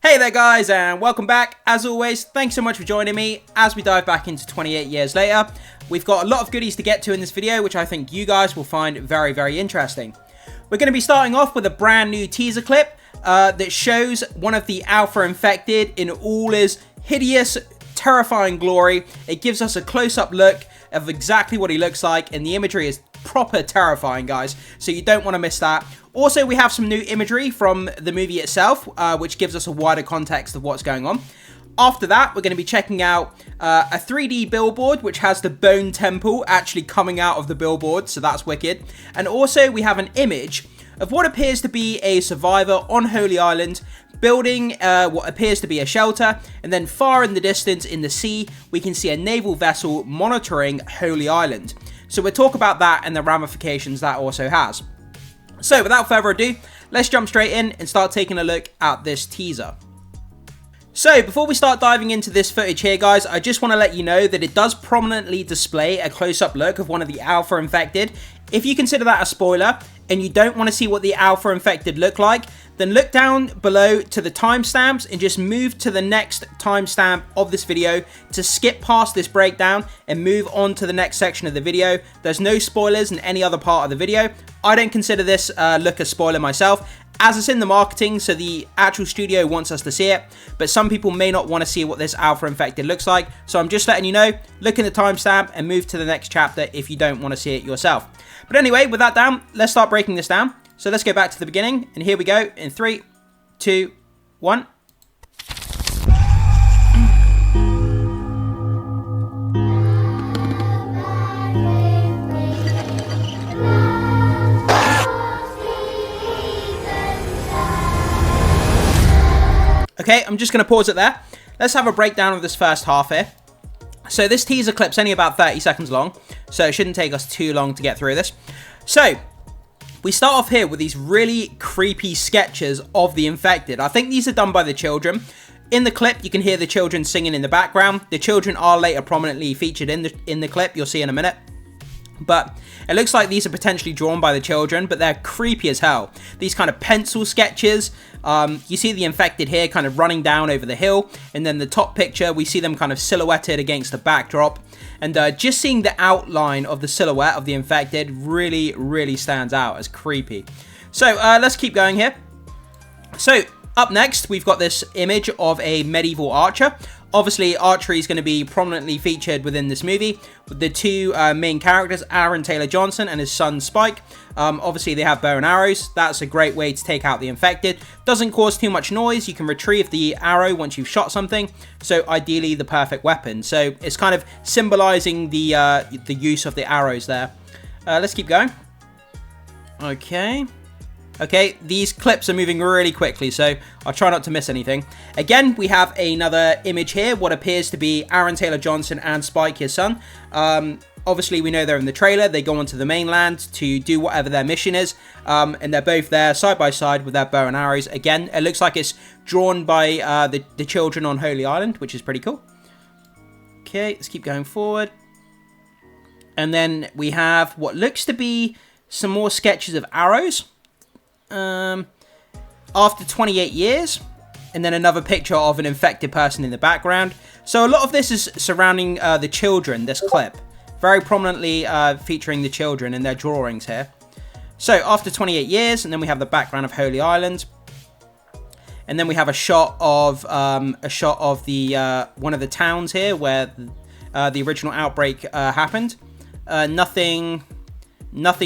Hey there guys, and welcome back. As always, thanks so much for joining me as we dive back into 28 years later. We've got a lot of goodies to get to in this video, which I think you guys will find very, very interesting. We're going to be starting off with a brand new teaser clip that shows one of the Alpha Infected in all his hideous, terrifying glory. It gives us a close-up look of exactly what he looks like, and the imagery is proper terrifying, guys, so you don't want to miss that. Also, we have some new imagery from the movie itself, which gives us a wider context of what's going on. After that, we're going to be checking out a 3D billboard, which has the bone temple actually coming out of the billboard, so that's wicked. And also, we have an image of what appears to be a survivor on Holy Island, building what appears to be a shelter, and then far in the distance in the sea, we can see a naval vessel monitoring Holy Island. So we'll talk about that and the ramifications that also has. So without further ado, let's jump straight in and start taking a look at this teaser. So before we start diving into this footage here, guys, I just want to let you know that it does prominently display a close-up look of one of the Alpha Infected. If you consider that a spoiler and you don't want to see what the Alpha Infected look like, then look down below to the timestamps and just move to the next timestamp of this video to skip past this breakdown and move on to the next section of the video. There's no spoilers in any other part of the video. I don't consider this look a spoiler myself, as it's in the marketing, so the actual studio wants us to see it, but some people may not want to see what this Alpha Infected looks like, so I'm just letting you know, look in the timestamp and move to the next chapter if you don't want to see it yourself. But anyway, with that down, let's start breaking this down. So let's go back to the beginning, and here we go in 3, 2, 1. Okay, I'm just going to pause it there. Let's have a breakdown of this first half here. So this teaser clip's only about 30 seconds long, so it shouldn't take us too long to get through this. So we start off here with these really creepy sketches of the infected. I think these are done by the children. In the clip, you can hear the children singing in the background. The children are later prominently featured in the clip, you'll see in a minute. But it looks like these are potentially drawn by the children, but they're creepy as hell. These kind of pencil sketches. You see the infected here kind of running down over the hill, and then the top picture, we see them kind of silhouetted against the backdrop. And just seeing the outline of the silhouette of the infected really, really stands out as creepy. So let's keep going here. So up next, we've got this image of a medieval archer. Obviously, archery is going to be prominently featured within this movie, with the two main characters, Aaron Taylor Johnson and his son Spike. Obviously, they have bow and arrows. That's a great way to take out the infected. Doesn't cause too much noise. You can retrieve the arrow once you've shot something. So, ideally, the perfect weapon. So, it's kind of symbolizing the use of the arrows there. Let's keep going. Okay, these clips are moving really quickly, so I'll try not to miss anything. Again, we have another image here, what appears to be Aaron Taylor Johnson and Spike, his son. Obviously, we know they're in the trailer. They go onto the mainland to do whatever their mission is, and they're both there side by side with their bow and arrows. Again, it looks like it's drawn by the children on Holy Island, which is pretty cool. Okay, let's keep going forward. And then we have what looks to be some more sketches of arrows. After 28 years, and then another picture of an infected person in the background. So a lot of this is surrounding the children, this clip. Very prominently featuring the children in their drawings here. So after 28 years, and then we have the background of Holy Island. And then we have a shot of the one of the towns here where the original outbreak happened. Nothing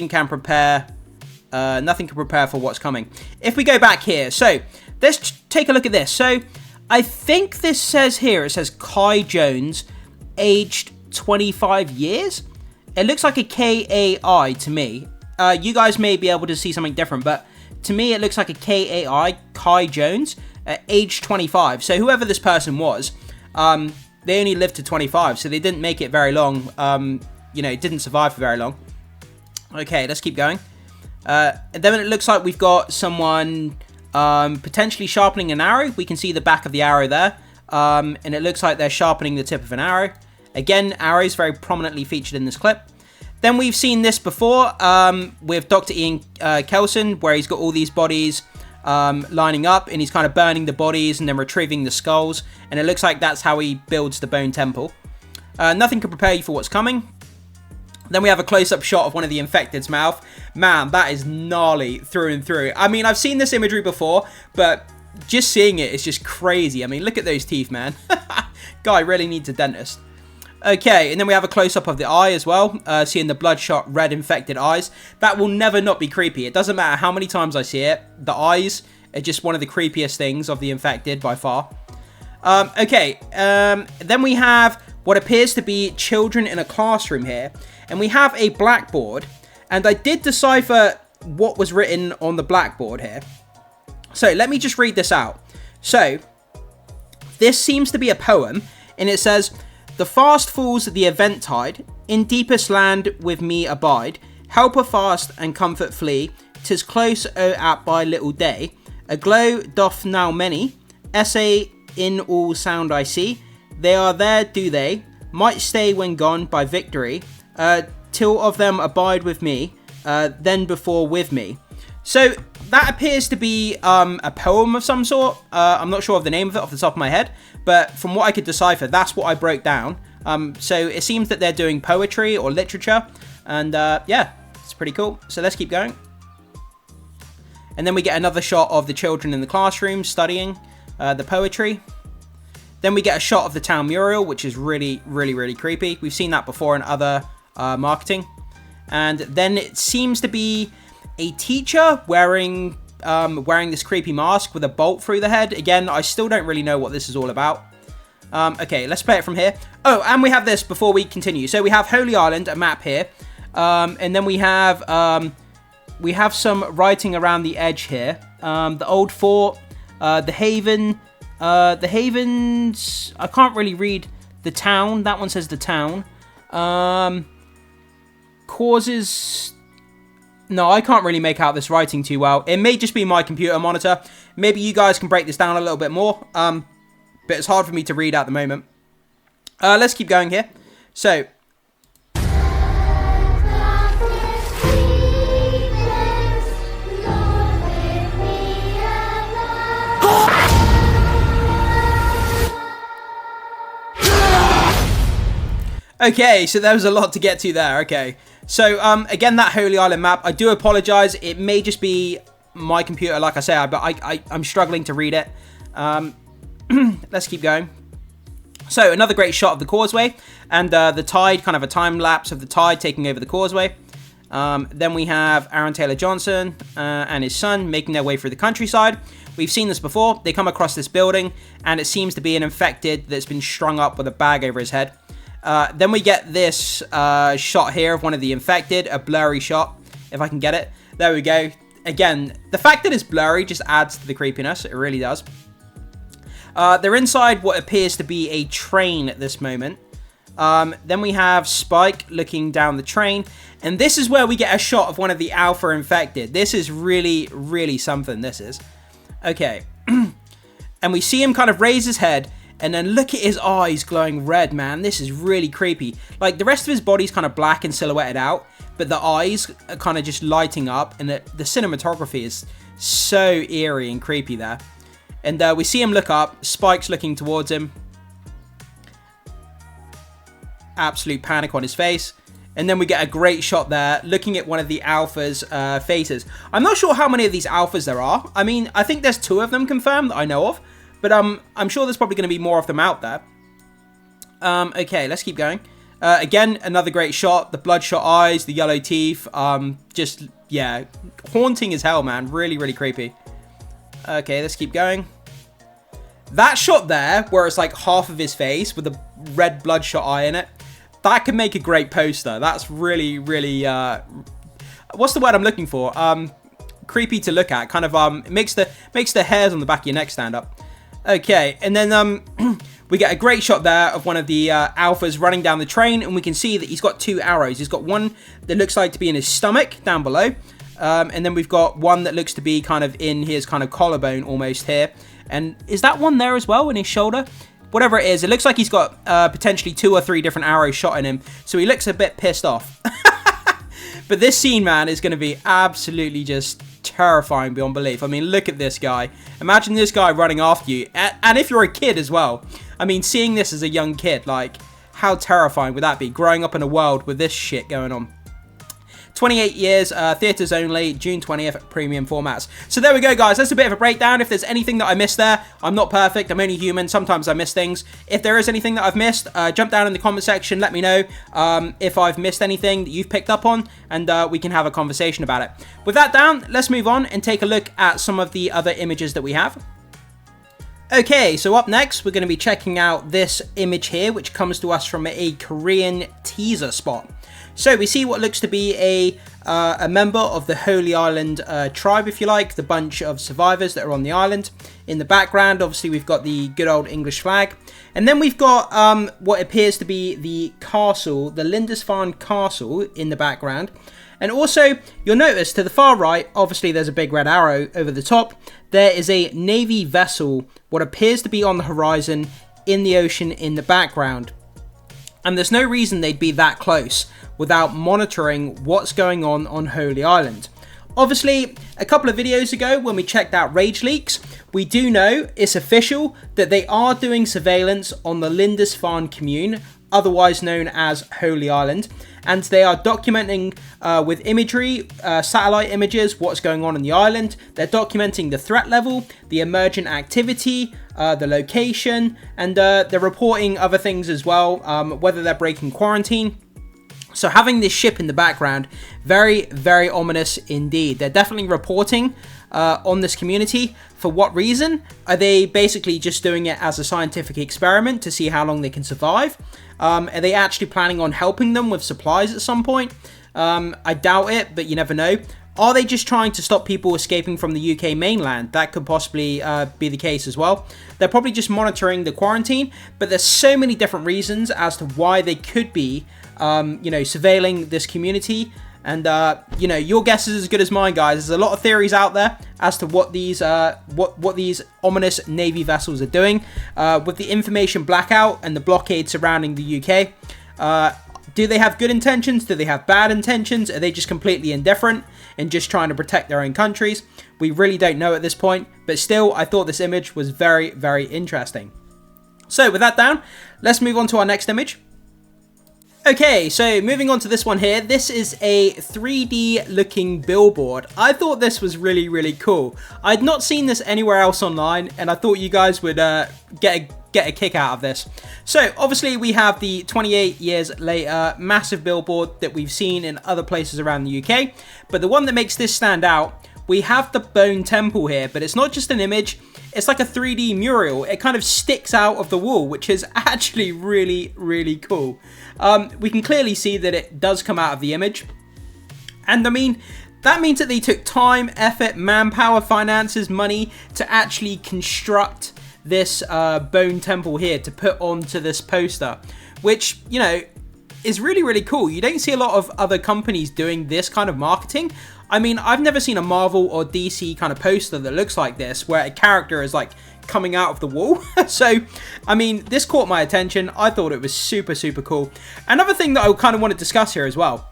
can prepare for what's coming. If we go back here, so let's take a look at this. So I think this says here, it says Kai Jones, aged 25 years. It looks like a K-A-I to me. You guys may be able to see something different, but to me it looks like a K-A-I, Kai Jones, age 25. So whoever this person was, they only lived to 25, so they didn't make it very long. It didn't survive for very long. Okay, let's keep going. And then it looks like we've got someone potentially sharpening an arrow. We can see the back of the arrow there. And it looks like they're sharpening the tip of an arrow. Again, arrows very prominently featured in this clip. Then we've seen this before with Dr. Ian Kelson, where he's got all these bodies lining up, and he's kind of burning the bodies and then retrieving the skulls, and it looks like that's how he builds the bone temple. Nothing can prepare you for what's coming. Then we have a close-up shot of one of the infected's mouth. Man, that is gnarly through and through. I mean, I've seen this imagery before, but just seeing it is just crazy. I mean, look at those teeth, man. Guy really needs a dentist. Okay, and then we have a close-up of the eye as well, seeing the bloodshot red infected eyes. That will never not be creepy. It doesn't matter how many times I see it. The eyes are just one of the creepiest things of the infected by far. Then we have what appears to be children in a classroom here. And we have a blackboard. And I did decipher what was written on the blackboard here. So let me just read this out. So this seems to be a poem. And it says, "The fast falls the eventide, in deepest land with me abide. Helper fast and comfort flee, 'tis close at by little day. A glow doth now many, essay in all sound I see. They are there, do they, might stay when gone by victory, till of them abide with me, then before with me." So that appears to be a poem of some sort. I'm not sure of the name of it off the top of my head, but from what I could decipher, that's what I broke down. So it seems that they're doing poetry or literature, and yeah, it's pretty cool. So let's keep going. And then we get another shot of the children in the classroom studying the poetry. Then we get a shot of the town mural, which is really, really, really creepy. We've seen that before in other marketing. And then it seems to be a teacher wearing this creepy mask with a bolt through the head. Again, I still don't really know what this is all about. Okay, let's play it from here. Oh, and we have this before we continue. So we have Holy Island, a map here. And then we have some writing around the edge here. The old fort, the haven, the havens. I can't really read the town. That one says the town. Causes. No, I can't really make out this writing too well. It may just be my computer monitor. Maybe you guys can break this down a little bit more. But it's hard for me to read at the moment. Let's keep going here. So. Okay, so there was a lot to get to there. Okay. So, again, that Holy Island map, I do apologize. It may just be my computer, like I say, but I'm struggling to read it. Let's keep going. So, another great shot of the causeway, and the tide, kind of a time lapse of the tide taking over the causeway. Then we have Aaron Taylor Johnson and his son making their way through the countryside. We've seen this before. They come across this building, and it seems to be an infected that's been strung up with a bag over his head. Then we get this shot here of one of the infected, a blurry shot, if I can get it. There we go. Again, the fact that it's blurry just adds to the creepiness. It really does. They're inside what appears to be a train at this moment. Then we have Spike looking down the train. And this is where we get a shot of one of the alpha infected. This is really, really something, this is. Okay. And we see him kind of raise his head. And then look at his eyes glowing red, man. This is really creepy. Like, the rest of his body's kind of black and silhouetted out, but the eyes are kind of just lighting up, and the cinematography is so eerie and creepy there. And we see him look up. Spike's looking towards him. Absolute panic on his face. And then we get a great shot there, looking at one of the alphas' faces. I'm not sure how many of these alphas there are. I mean, I think there's 2 of them confirmed that I know of. But I'm sure there's probably going to be more of them out there. Okay, let's keep going. Again, another great shot. The bloodshot eyes, the yellow teeth. Just, yeah, haunting as hell, man. Really, really creepy. Okay, let's keep going. That shot there, where it's like half of his face with a red bloodshot eye in it, that could make a great poster. That's really, really... what's the word I'm looking for? Creepy to look at. Kind of makes the hairs on the back of your neck stand up. Okay, and then we get a great shot there of one of the alphas running down the train, and we can see that he's got 2 arrows. He's got one that looks like to be in his stomach down below, and then we've got one that looks to be kind of in his kind of collarbone almost here. And is that one there as well in his shoulder? Whatever it is, it looks like he's got potentially 2 or 3 different arrows shot in him, so he looks a bit pissed off. But this scene, man, is going to be absolutely just terrifying beyond belief. I mean, look at this guy. Imagine this guy running after you. And if you're a kid as well, I mean, seeing this as a young kid, like, how terrifying would that be? Growing up in a world with this shit going on. 28 years, theatres only, June 20th, premium formats. So there we go, guys. That's a bit of a breakdown. If there's anything that I missed there, I'm not perfect. I'm only human. Sometimes I miss things. If there is anything that I've missed, jump down in the comment section. Let me know if I've missed anything that you've picked up on, and we can have a conversation about it. With that down, let's move on and take a look at some of the other images that we have. Okay, so up next, we're going to be checking out this image here, which comes to us from a Korean teaser spot. So we see what looks to be a member of the Holy Island tribe, if you like, the bunch of survivors that are on the island. In the background, obviously, we've got the good old English flag. And then we've got what appears to be the castle, the Lindisfarne Castle in the background. And also, you'll notice to the far right, obviously there's a big red arrow over the top. There is a Navy vessel, what appears to be on the horizon in the ocean in the background. And there's no reason they'd be that close without monitoring what's going on Holy Island. Obviously, a couple of videos ago when we checked out Rage Leaks, we do know it's official that they are doing surveillance on the Lindisfarne commune, otherwise known as Holy Island, and they are documenting with imagery, satellite images, what's going on the island. They're documenting the threat level, the emergent activity, the location, and they're reporting other things as well, whether they're breaking quarantine. So having this ship in the background, very, very ominous indeed. They're definitely reporting on this community. For what reason? Are they basically just doing it as a scientific experiment to see how long they can survive? Are they actually planning on helping them with supplies at some point? I doubt it, but you never know. Are they just trying to stop people escaping from the UK mainland? That could possibly be the case as well. They're probably just monitoring the quarantine, but there's so many different reasons as to why they could be surveilling this community. And, your guess is as good as mine, guys. There's a lot of theories out there as to what these what these ominous Navy vessels are doing. With the information blackout and the blockade surrounding the UK, do they have good intentions? Do they have bad intentions? Are they just completely indifferent and just trying to protect their own countries? We really don't know at this point. But still, I thought this image was very, very interesting. So, with that down, let's move on to our next image. Okay, so moving on to this one here. This is a 3D looking billboard. I thought this was really, really cool. I'd not seen this anywhere else online, and I thought you guys would get a kick out of this. So obviously we have the 28 years later massive billboard that we've seen in other places around the UK, but the one that makes this stand out, we have the Bone Temple here, but it's not just an image. It's like a 3D mural. It kind of sticks out of the wall, which is actually really, really cool. We can clearly see that it does come out of the image. And I mean, that means that they took time, effort, manpower, finances, money to actually construct this Bone Temple here to put onto this poster, which, is really, really cool. You don't see a lot of other companies doing this kind of marketing. I mean, I've never seen a Marvel or DC kind of poster that looks like this, where a character is like coming out of the wall. So, I mean, this caught my attention. I thought it was super, super cool. Another thing that I kind of want to discuss here as well.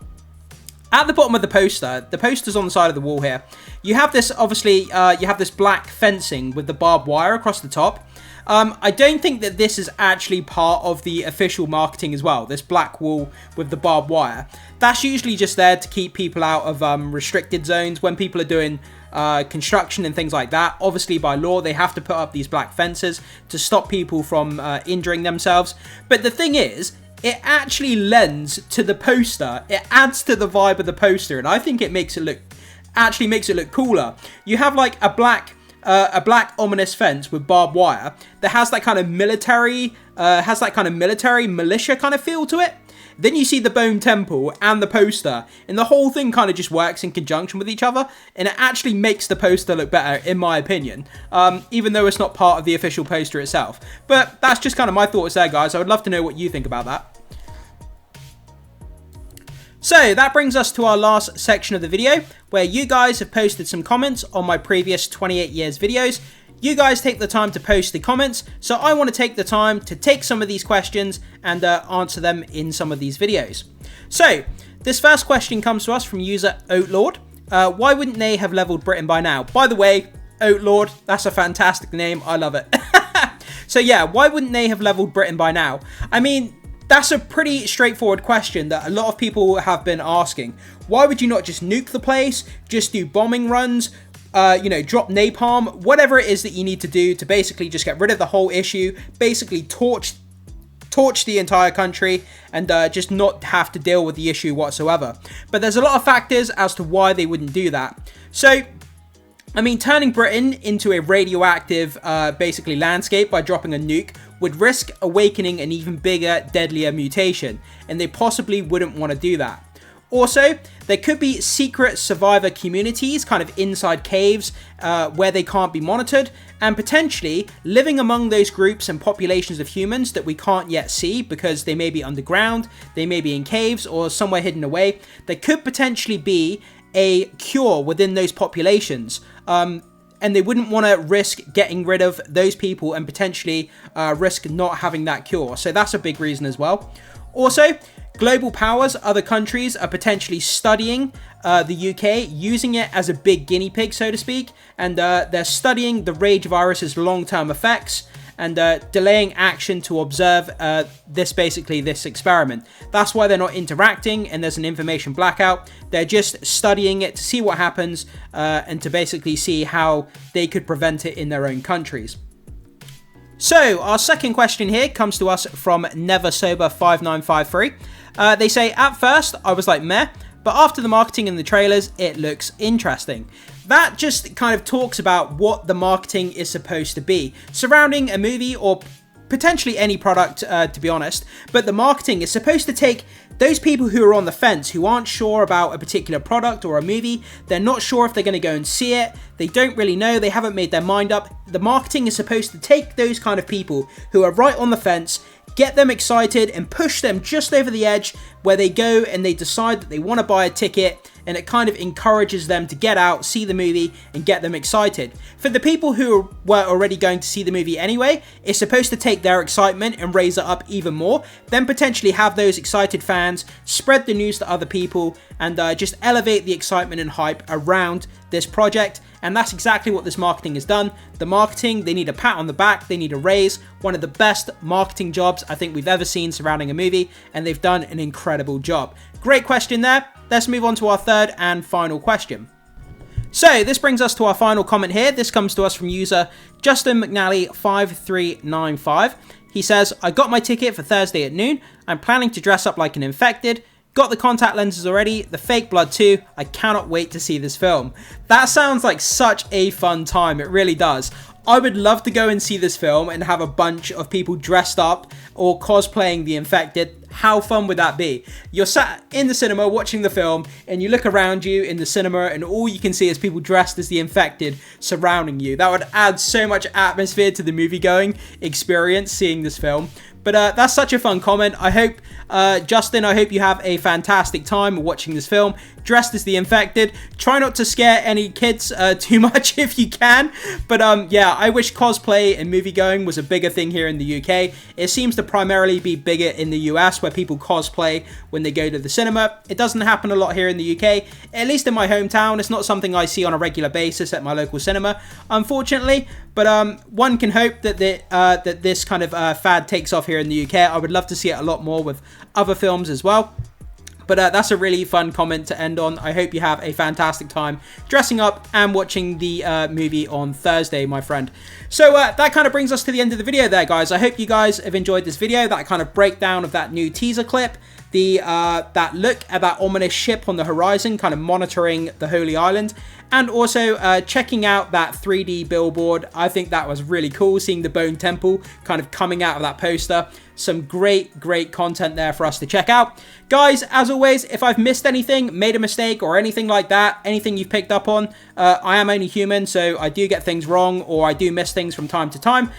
At the bottom of the poster's on the side of the wall here. You have this, obviously, you have this black fencing with the barbed wire across the top. I don't think that this is actually part of the official marketing as well, this black wall with the barbed wire. That's usually just there to keep people out of restricted zones when people are doing construction and things like that. Obviously, by law, they have to put up these black fences to stop people from injuring themselves. But the thing is, it actually lends to the poster. It adds to the vibe of the poster, and I think it makes it look cooler. You have like a black ominous fence with barbed wire that has that kind of military, militia kind of feel to it. Then you see the Bone Temple and the poster, and the whole thing kind of just works in conjunction with each other, and it actually makes the poster look better, in my opinion, even though it's not part of the official poster itself. But that's just kind of my thoughts there, guys. I would love to know what you think about that. So that brings us to our last section of the video, where you guys have posted some comments on my previous 28 years videos. You guys take the time to post the comments, so I want to take the time to take some of these questions and answer them in some of these videos. So this first question comes to us from user Oatlord, Why wouldn't they have leveled Britain by now? By the way, Outlord, that's a fantastic name. I love it. So yeah, why wouldn't they have leveled Britain by now? I mean, that's a pretty straightforward question that a lot of people have been asking. Why would you not just nuke the place, just do bombing runs, drop napalm, whatever it is that you need to do to basically just get rid of the whole issue, basically torch the entire country, and just not have to deal with the issue whatsoever. But there's a lot of factors as to why they wouldn't do that. So, I mean, turning Britain into a radioactive, basically, landscape by dropping a nuke would risk awakening an even bigger, deadlier mutation, and they possibly wouldn't want to do that. Also, there could be secret survivor communities, kind of inside caves, where they can't be monitored, and potentially living among those groups and populations of humans that we can't yet see because they may be underground, they may be in caves, or somewhere hidden away. There could potentially be a cure within those populations, and they wouldn't want to risk getting rid of those people and potentially risk not having that cure. So that's a big reason as well. Also, global powers, other countries, are potentially studying the UK, using it as a big guinea pig, so to speak, and they're studying the rage virus's long-term effects and delaying action to observe this experiment. That's why they're not interacting and there's an information blackout. They're just studying it to see what happens and to basically see how they could prevent it in their own countries. So, our second question here comes to us from NeverSober5953. They say, at first, I was like, meh, but after the marketing and the trailers, it looks interesting. That just kind of talks about what the marketing is supposed to be, surrounding a movie or potentially any product, to be honest. But the marketing is supposed to take those people who are on the fence, who aren't sure about a particular product or a movie, they're not sure if they're going to go and see it, they don't really know, they haven't made their mind up. The marketing is supposed to take those kind of people who are right on the fence, get them excited and push them just over the edge where they go and they decide that they want to buy a ticket, and it kind of encourages them to get out, see the movie, and get them excited. For the people who were already going to see the movie anyway, it's supposed to take their excitement and raise it up even more, then potentially have those excited fans spread the news to other people, and just elevate the excitement and hype around this project. And that's exactly what this marketing has done. The marketing, they need a pat on the back, they need a raise. One of the best marketing jobs I think we've ever seen surrounding a movie, and they've done an incredible job. Great question there. Let's move on to our third and final question. So this brings us to our final comment here. This comes to us from user Justin McNally 5395. He says, I got my ticket for Thursday at noon. I'm planning to dress up like an infected. Got the contact lenses already, the fake blood too. I cannot wait to see this film. That sounds like such a fun time, it really does. I would love to go and see this film and have a bunch of people dressed up or cosplaying the infected. How fun would that be? You're sat in the cinema watching the film and you look around you in the cinema and all you can see is people dressed as the infected surrounding you. That would add so much atmosphere to the movie-going experience seeing this film. But that's such a fun comment. I hope, Justin, I hope you have a fantastic time watching this film, dressed as the infected. Try not to scare any kids too much if you can. But yeah, I wish cosplay and movie going was a bigger thing here in the UK. It seems to primarily be bigger in the US, where people cosplay when they go to the cinema. It doesn't happen a lot here in the UK, at least in my hometown. It's not something I see on a regular basis at my local cinema, unfortunately. But one can hope that that this kind of fad takes off here in the UK. I would love to see it a lot more with other films as well. But that's a really fun comment to end on. I hope you have a fantastic time dressing up and watching the movie on Thursday, my friend. So that kind of brings us to the end of the video there, guys. I hope you guys have enjoyed this video, that kind of breakdown of that new teaser clip, that look at that ominous ship on the horizon, kind of monitoring the Holy Island, and also checking out that 3D billboard. I think that was really cool, seeing the Bone Temple kind of coming out of that poster. Some great content there for us to check out. Guys, as always, if I've missed anything, made a mistake or anything like that, anything you've picked up on, I am only human, so I do get things wrong or I do miss things from time to time.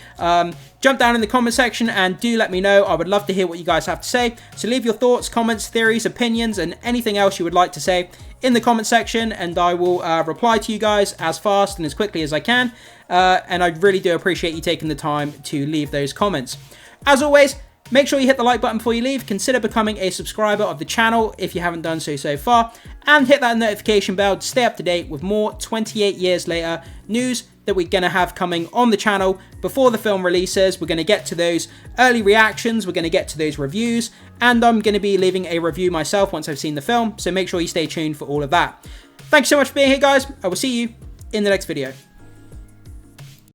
Jump down in the comment section and do let me know. I would love to hear what you guys have to say. So leave your thoughts, comments, theories, opinions, and anything else you would like to say in the comment section, and I will reply to you guys as fast and as quickly as I can. And I really do appreciate you taking the time to leave those comments. As always, Make sure you hit the like button before you leave, consider becoming a subscriber of the channel if you haven't done so far, and hit that notification bell to stay up to date with more 28 years later news that we're going to have coming on the channel before the film releases. We're going to get to those early reactions, we're going to get to those reviews, and I'm going to be leaving a review myself once I've seen the film, so make sure you stay tuned for all of that. Thanks so much for being here, guys. I will see you in the next video.